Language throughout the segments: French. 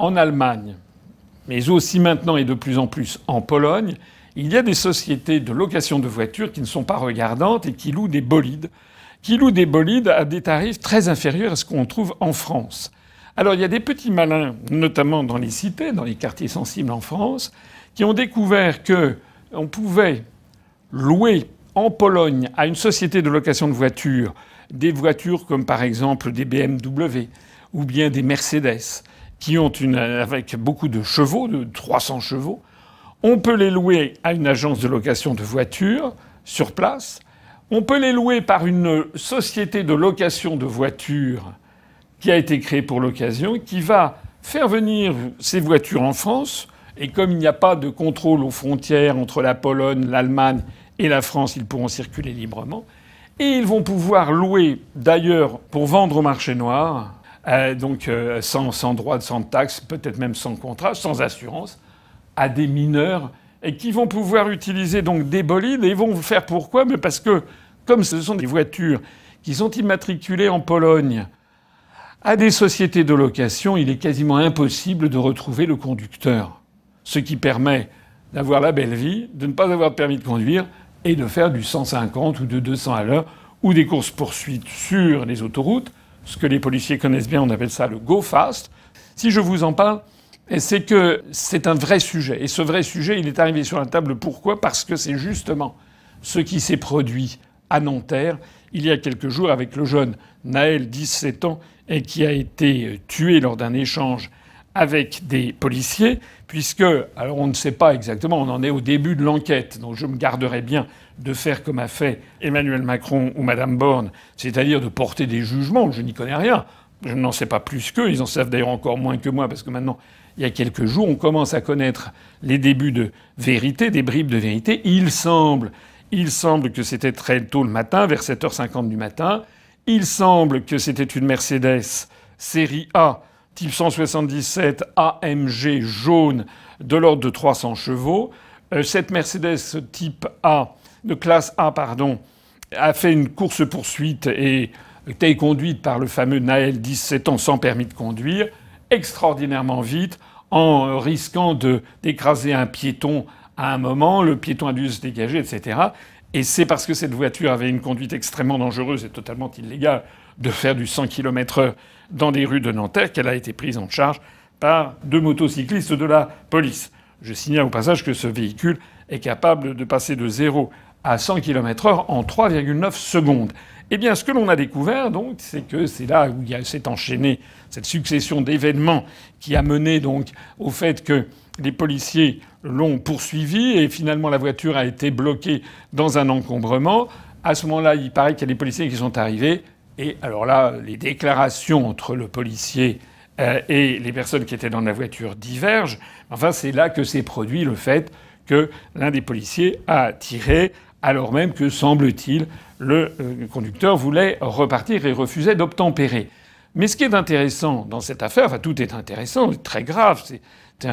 en Allemagne, mais aussi maintenant et de plus en plus en Pologne, il y a des sociétés de location de voitures qui ne sont pas regardantes et qui louent des bolides à des tarifs très inférieurs à ce qu'on trouve en France. Alors il y a des petits malins, notamment dans les cités, dans les quartiers sensibles en France, qui ont découvert que on pouvait louer en Pologne à une société de location de voitures des voitures comme par exemple des BMW ou bien des Mercedes qui ont avec beaucoup de chevaux, de 300 chevaux. On peut les louer à une agence de location de voitures sur place. On peut les louer par une société de location de voitures qui a été créée pour l'occasion, qui va faire venir ces voitures en France. Et comme il n'y a pas de contrôle aux frontières entre la Pologne, l'Allemagne et la France, ils pourront circuler librement. Et ils vont pouvoir louer, d'ailleurs, pour vendre au marché noir, sans droit, sans taxe, peut-être même sans contrat, sans assurance, à des mineurs, et qui vont pouvoir utiliser donc des bolides. Et ils vont le faire pourquoi? Mais parce que, comme ce sont des voitures qui sont immatriculées en Pologne à des sociétés de location, il est quasiment impossible de retrouver le conducteur. Ce qui permet d'avoir la belle vie, de ne pas avoir de permis de conduire et de faire du 150 ou de 200 à l'heure ou des courses-poursuites sur les autoroutes. Ce que les policiers connaissent bien, on appelle ça le go fast. Si je vous en parle, c'est que c'est un vrai sujet. Et ce vrai sujet, il est arrivé sur la table. Pourquoi? Parce que c'est justement ce qui s'est produit à Nanterre il y a quelques jours avec le jeune Naël, 17 ans, et qui a été tué lors d'un échange avec des policiers, puisque, alors on ne sait pas exactement, on en est au début de l'enquête, donc je me garderai bien de faire comme a fait Emmanuel Macron ou Madame Borne, c'est-à-dire de porter des jugements. Je n'y connais rien, je n'en sais pas plus qu'eux, ils en savent d'ailleurs encore moins que moi, parce que maintenant, il y a quelques jours, on commence à connaître les débuts de vérité, des bribes de vérité. Il semble que c'était très tôt le matin, vers 7h50 du matin. Il semble que c'était une Mercedes série A, type 177 AMG jaune, de l'ordre de 300 chevaux. Cette Mercedes type A, de classe A, pardon, a fait une course-poursuite et était conduite par le fameux Naël, 17 ans, sans permis de conduire, extraordinairement vite, en risquant d'écraser un piéton à un moment. Le piéton a dû se dégager, etc. Et c'est parce que cette voiture avait une conduite extrêmement dangereuse et totalement illégale de faire du 100 km/h dans les rues de Nanterre qu'elle a été prise en charge par 2 motocyclistes de la police. Je signale au passage que ce véhicule est capable de passer de 0 à 100 km/h en 3,9 secondes. Eh bien, ce que l'on a découvert, donc, c'est que c'est là où s'est enchaînée cette succession d'événements qui a mené donc au fait que les policiers l'ont poursuivi et finalement la voiture a été bloquée dans un encombrement. À ce moment-là, il paraît qu'il y a des policiers qui sont arrivés. Et alors là, les déclarations entre le policier et les personnes qui étaient dans la voiture divergent. Enfin, c'est là que s'est produit le fait que l'un des policiers a tiré, alors même que, semble-t-il, le conducteur voulait repartir et refusait d'obtempérer. Mais ce qui est intéressant dans cette affaire, enfin tout est intéressant, c'est très grave, c'est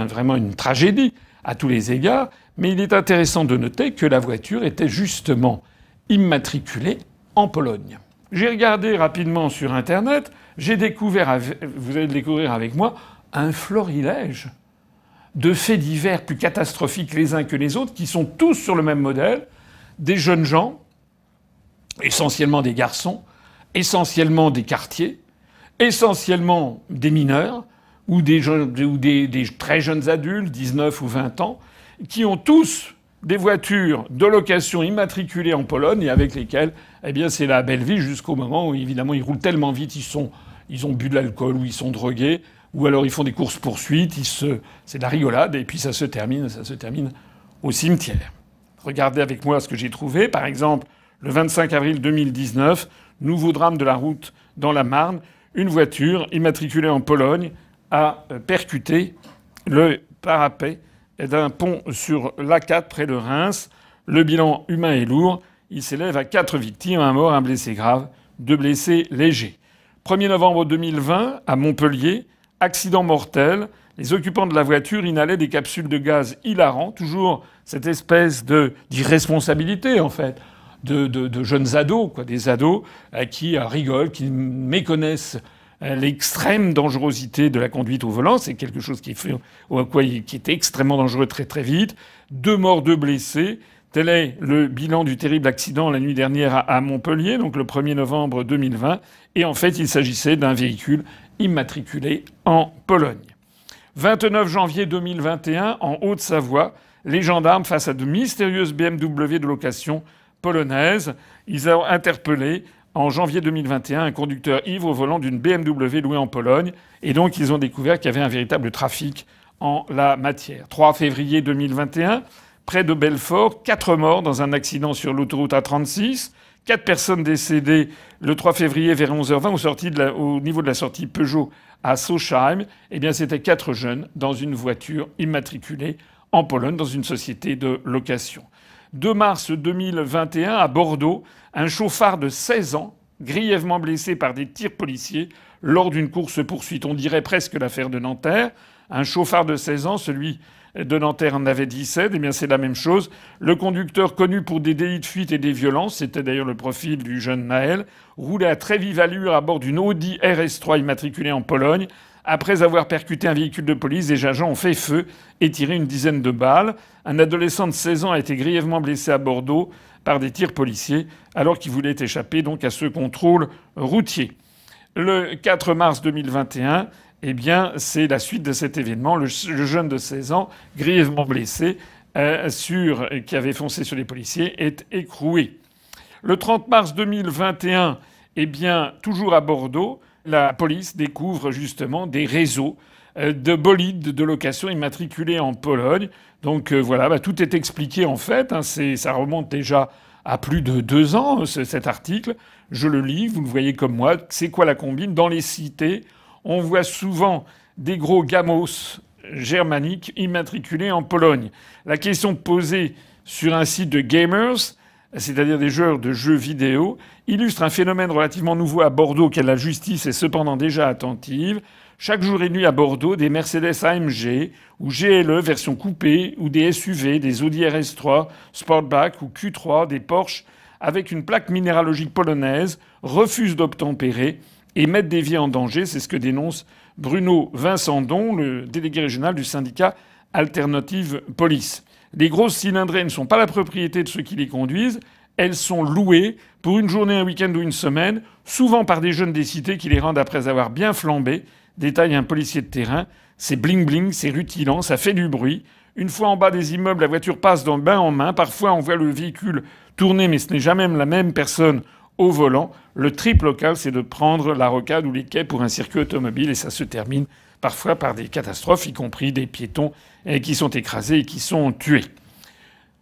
vraiment une tragédie à tous les égards, mais il est intéressant de noter que la voiture était justement immatriculée en Pologne. J'ai regardé rapidement sur Internet, j'ai découvert, vous allez le découvrir avec moi, un florilège de faits divers plus catastrophiques les uns que les autres, qui sont tous sur le même modèle. Des jeunes gens, essentiellement des garçons, essentiellement des quartiers, essentiellement des mineurs, ou des très jeunes adultes, 19 ou 20 ans, qui ont tous des voitures de location immatriculées en Pologne et avec lesquelles, eh bien, c'est la belle vie jusqu'au moment où, évidemment, ils roulent tellement vite, ils ont bu de l'alcool ou ils sont drogués, ou alors ils font des courses-poursuites, c'est de la rigolade, et puis ça se termine au cimetière. Regardez avec moi ce que j'ai trouvé. Par exemple, le 25 avril 2019, nouveau drame de la route dans la Marne, une voiture immatriculée en Pologne a percuté le parapet d'un pont sur l'A4 près de Reims. Le bilan humain est lourd. Il s'élève à 4 victimes, un mort, un blessé grave, 2 blessés légers. 1er novembre 2020, à Montpellier, accident mortel. Les occupants de la voiture inhalaient des capsules de gaz hilarant. Toujours cette espèce d'irresponsabilité, en fait, de jeunes ados, quoi, des ados qui rigolent, qui méconnaissent l'extrême dangerosité de la conduite au volant. C'est quelque chose qui était extrêmement dangereux très très vite. 2 morts, 2 blessés. Tel est le bilan du terrible accident la nuit dernière à Montpellier, donc le 1er novembre 2020. Et en fait, il s'agissait d'un véhicule immatriculé en Pologne. 29 janvier 2021, en Haute-Savoie, les gendarmes, face à de mystérieuses BMW de location polonaises, ils ont interpellé en janvier 2021 un conducteur ivre au volant d'une BMW louée en Pologne. Et donc, ils ont découvert qu'il y avait un véritable trafic en la matière. 3 février 2021, près de Belfort, 4 morts dans un accident sur l'autoroute A36. 4 personnes décédées le 3 février vers 11h20 au niveau de la sortie Peugeot à Sochheim. Eh bien, c'était 4 jeunes dans une voiture immatriculée en Pologne, dans une société de location. 2 mars 2021, à Bordeaux, un chauffard de 16 ans, grièvement blessé par des tirs policiers lors d'une course-poursuite. On dirait presque l'affaire de Nanterre. Un chauffard de 16 ans, celui de Nanterre en avait 17. Eh bien, c'est la même chose. Le conducteur, connu pour des délits de fuite et des violences, c'était d'ailleurs le profil du jeune Naël, roulait à très vive allure à bord d'une Audi RS3 immatriculée en Pologne. Après avoir percuté un véhicule de police, les agents ont fait feu et tiré une dizaine de balles. Un adolescent de 16 ans a été grièvement blessé à Bordeaux par des tirs policiers alors qu'il voulait échapper donc à ce contrôle routier. Le 4 mars 2021, eh bien, c'est la suite de cet événement. Le jeune de 16 ans, grièvement blessé, qui avait foncé sur les policiers, est écroué. Le 30 mars 2021, eh bien, toujours à Bordeaux, la police découvre justement des réseaux de bolides de location immatriculés en Pologne. Donc voilà, tout est expliqué en fait. Ça remonte déjà à plus de 2 ans, cet article. Je le lis, vous le voyez comme moi. C'est quoi la combine? Dans les cités, on voit souvent des gros gamos germaniques immatriculés en Pologne. La question posée sur un site de gamers, c'est-à-dire des joueurs de jeux vidéo, illustre un phénomène relativement nouveau à Bordeaux auquel la justice est cependant déjà attentive. Chaque jour et nuit à Bordeaux, des Mercedes AMG ou GLE version coupée ou des SUV, des Audi RS3, Sportback ou Q3, des Porsche avec une plaque minéralogique polonaise refusent d'obtempérer et mettent des vies en danger. C'est ce que dénonce Bruno Vincendon, le délégué régional du syndicat Alternative Police. Les grosses cylindrées ne sont pas la propriété de ceux qui les conduisent. Elles sont louées pour une journée, un week-end ou une semaine, souvent par des jeunes des cités qui les rendent après avoir bien flambé, détaille un policier de terrain. C'est bling-bling, c'est rutilant, ça fait du bruit. Une fois en bas des immeubles, la voiture passe d'un bain en main. Parfois, on voit le véhicule tourner, mais ce n'est jamais la même personne au volant. Le trip local, c'est de prendre la rocade ou les quais pour un circuit automobile et ça se termine parfois par des catastrophes, y compris des piétons qui sont écrasés et qui sont tués.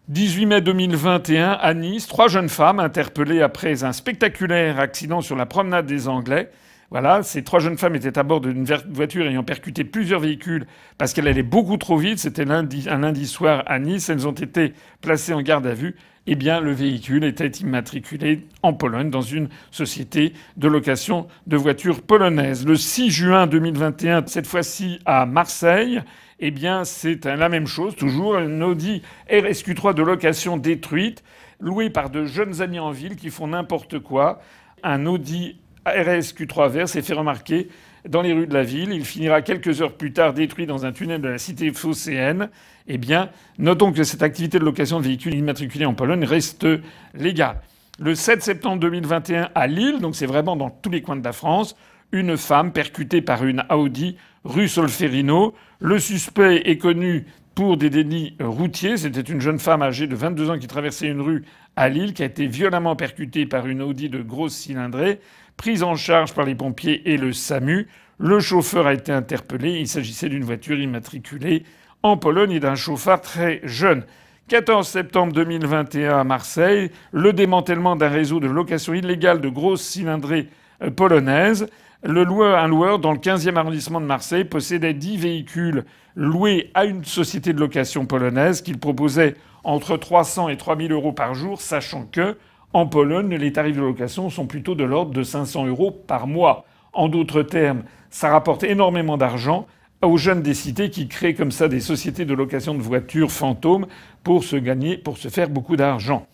18 mai 2021, à Nice, 3 jeunes femmes interpellées après un spectaculaire accident sur la promenade des Anglais. Voilà, ces 3 jeunes femmes étaient à bord d'une voiture ayant percuté plusieurs véhicules parce qu'elle allait beaucoup trop vite. C'était un lundi soir à Nice. Elles ont été placées en garde à vue. Eh bien, le véhicule était immatriculé en Pologne dans une société de location de voitures polonaises. Le 6 juin 2021, cette fois-ci à Marseille, eh bien, c'est la même chose, toujours une Audi RSQ3 de location détruite, louée par de jeunes amis en ville qui font n'importe quoi. Un Audi RSQ3 vert s'est fait remarquer dans les rues de la ville. Il finira quelques heures plus tard détruit dans un tunnel de la cité phocéenne. Eh bien, notons que cette activité de location de véhicules immatriculés en Pologne reste légale. Le 7 septembre 2021 à Lille, donc c'est vraiment dans tous les coins de la France, une femme percutée par une Audi rue Solferino. Le suspect est connu pour des délits routiers. C'était une jeune femme âgée de 22 ans qui traversait une rue à Lille, qui a été violemment percutée par une Audi de grosse cylindrée, prise en charge par les pompiers et le SAMU. Le chauffeur a été interpellé. Il s'agissait d'une voiture immatriculée en Pologne et d'un chauffard très jeune. 14 septembre 2021 à Marseille, le démantèlement d'un réseau de location illégale de grosses cylindrées polonaises. Un loueur dans le 15e arrondissement de Marseille possédait 10 véhicules loués à une société de location polonaise qu'il proposait entre 300 et 3 000 euros par jour, sachant que, en Pologne, les tarifs de location sont plutôt de l'ordre de 500 euros par mois. En d'autres termes, ça rapporte énormément d'argent aux jeunes des cités qui créent comme ça des sociétés de location de voitures fantômes pour se faire beaucoup d'argent.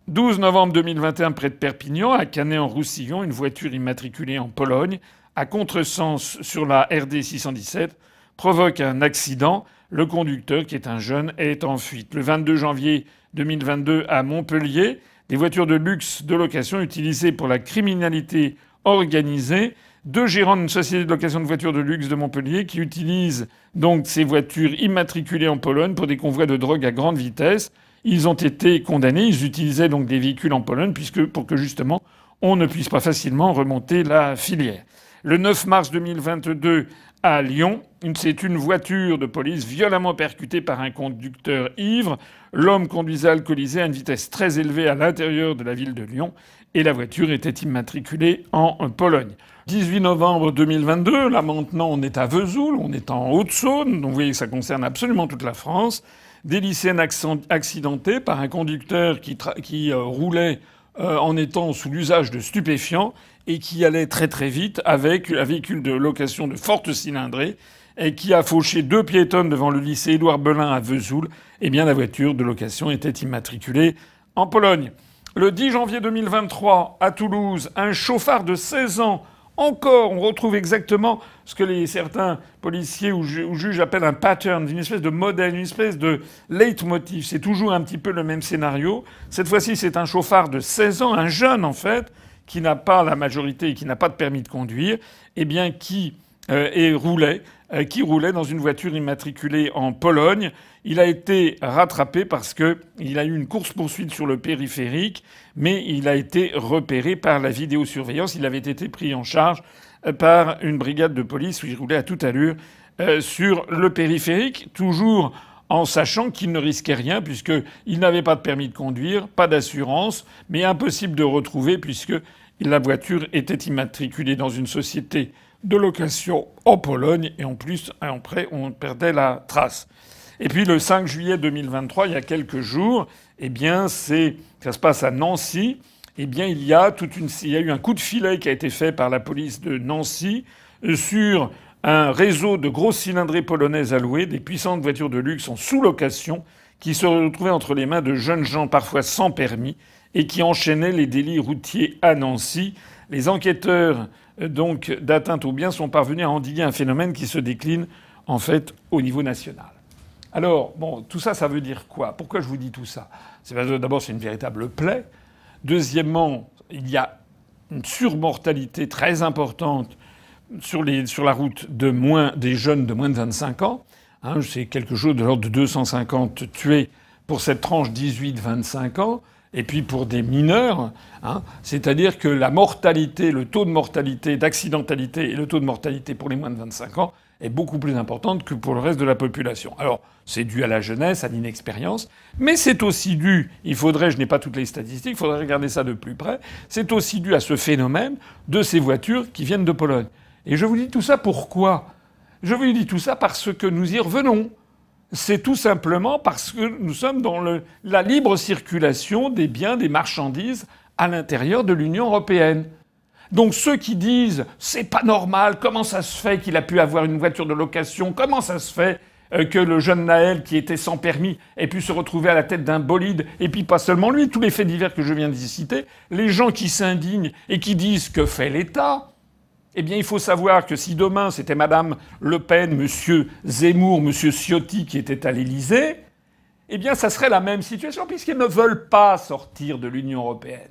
12 novembre 2021, près de Perpignan, à Canet-en-Roussillon, une voiture immatriculée en Pologne à contresens sur la RD 617 provoque un accident. Le conducteur, qui est un jeune, est en fuite. Le 22 janvier 2022, à Montpellier, des voitures de luxe de location utilisées pour la criminalité organisée. Deux gérants d'une société de location de voitures de luxe de Montpellier qui utilisent donc ces voitures immatriculées en Pologne pour des convois de drogue à grande vitesse. Ils ont été condamnés. Ils utilisaient donc des véhicules en Pologne pour que justement on ne puisse pas facilement remonter la filière. Le 9 mars 2022, à Lyon, c'est une voiture de police violemment percutée par un conducteur ivre. L'homme conduisait alcoolisé à une vitesse très élevée à l'intérieur de la ville de Lyon et la voiture était immatriculée en Pologne. 18 novembre 2022, là maintenant on est à Vesoul, on est en Haute-Saône, donc vous voyez que ça concerne absolument toute la France. Des lycéennes accidentées par un conducteur qui roulait en étant sous l'usage de stupéfiants et qui allait très très vite avec un véhicule de location de forte cylindrée et qui a fauché deux piétonnes devant le lycée Édouard Belin à Vesoul. Eh bien, la voiture de location était immatriculée en Pologne. Le 10 janvier 2023, à Toulouse, un chauffard de 16 ans. Encore, on retrouve exactement ce que certains policiers ou juges appellent un pattern, une espèce de modèle, une espèce de leitmotiv. C'est toujours un petit peu le même scénario. Cette fois-ci, c'est un chauffard de 16 ans, un jeune en fait, qui n'a pas la majorité et qui n'a pas de permis de conduire, eh bien qui roulait dans une voiture immatriculée en Pologne. Il a été rattrapé parce qu'il a eu une course-poursuite sur le périphérique, mais il a été repéré par la vidéosurveillance. Il avait été pris en charge par une brigade de police où il roulait à toute allure sur le périphérique, toujours en sachant qu'il ne risquait rien puisqu'il n'avait pas de permis de conduire, pas d'assurance, mais impossible de retrouver puisque la voiture était immatriculée dans une société de location en Pologne et en plus, après, on perdait la trace. Et puis le 5 juillet 2023, il y a quelques jours, eh bien, ça se passe à Nancy. Eh bien, il y a eu un coup de filet qui a été fait par la police de Nancy sur un réseau de grosses cylindrées polonaises à louer, des puissantes voitures de luxe en sous-location, qui se retrouvaient entre les mains de jeunes gens parfois sans permis et qui enchaînaient les délits routiers à Nancy. Les enquêteurs donc d'atteinte aux biens sont parvenus à endiguer un phénomène qui se décline en fait au niveau national. Alors, bon, tout ça, ça veut dire quoi? Pourquoi je vous dis tout ça? D'abord, c'est une véritable plaie. Deuxièmement, il y a une surmortalité très importante sur la route des jeunes de moins de 25 ans. C'est quelque chose de l'ordre de 250 tués pour cette tranche 18-25 ans. Et puis pour des mineurs, c'est-à-dire que la mortalité, le taux de mortalité, d'accidentalité et le taux de mortalité pour les moins de 25 ans est beaucoup plus importante que pour le reste de la population. Alors, c'est dû à la jeunesse, à l'inexpérience, mais c'est aussi dû, je n'ai pas toutes les statistiques, il faudrait regarder ça de plus près, c'est aussi dû à ce phénomène de ces voitures qui viennent de Pologne. Et je vous dis tout ça pourquoi? Je vous dis tout ça parce que nous y revenons. C'est tout simplement parce que nous sommes dans la libre circulation des biens, des marchandises à l'intérieur de l'Union européenne. Donc ceux qui disent « c'est pas normal, comment ça se fait qu'il a pu avoir une voiture de location, comment ça se fait que le jeune Naël qui était sans permis ait pu se retrouver à la tête d'un bolide, et puis pas seulement lui, tous les faits divers que je viens d'y citer, les gens qui s'indignent et qui disent « que fait l'État ?» Eh bien, il faut savoir que si demain c'était Madame Le Pen, Monsieur Zemmour, Monsieur Ciotti qui étaient à l'Élysée, eh bien, ça serait la même situation puisqu'ils ne veulent pas sortir de l'Union européenne.